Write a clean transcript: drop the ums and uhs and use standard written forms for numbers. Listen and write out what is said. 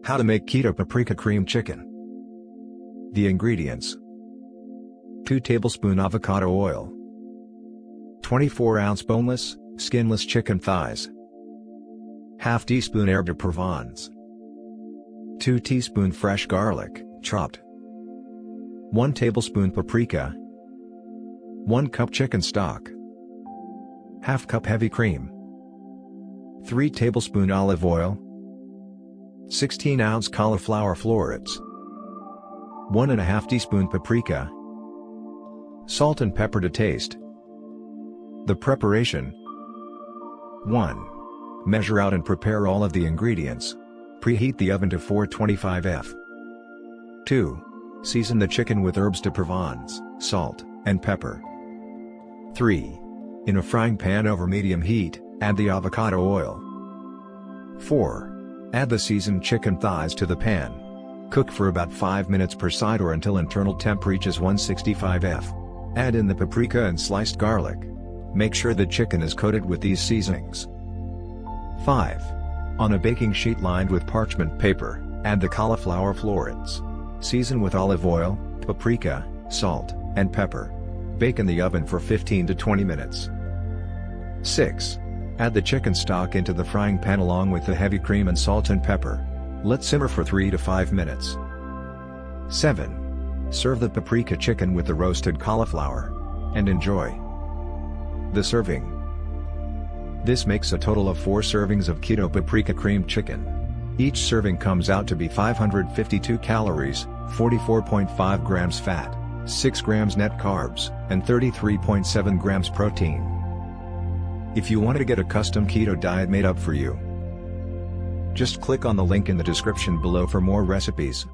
How to make Keto Paprika Creamed Chicken. The ingredients: 2 tablespoon avocado oil, 24-ounce boneless, skinless chicken thighs, ½ teaspoon herb de Provence, 2 teaspoon fresh garlic, chopped, 1 tablespoon paprika, 1 cup chicken stock, ½ cup heavy cream, 3 tablespoon olive oil, 16-ounce cauliflower florets, 1½ teaspoon paprika, salt and pepper to taste. The preparation: 1. Measure out and prepare all of the ingredients. Preheat the oven to 425 F. 2. Season the chicken with herbs de Provence, salt, and pepper. 3. In a frying pan over medium heat, add the avocado oil. 4. Add the seasoned chicken thighs to the pan. Cook for about 5 minutes per side or until internal temp reaches 165 F. Add in the paprika and sliced garlic. Make sure the chicken is coated with these seasonings. 5. On a baking sheet lined with parchment paper, add the cauliflower florets. Season with olive oil, paprika, salt, and pepper. Bake in the oven for 15 to 20 minutes. 6. Add the chicken stock into the frying pan along with the heavy cream and salt and pepper. Let simmer for 3 to 5 minutes. 7. Serve the paprika chicken with the roasted cauliflower. And enjoy. The serving. This makes a total of 4 servings of Keto Paprika Creamed Chicken. Each serving comes out to be 552 calories, 44.5 grams fat, 6 grams net carbs, and 33.7 grams protein. If you want to get a custom keto diet made up for you, just click on the link in the description below for more recipes.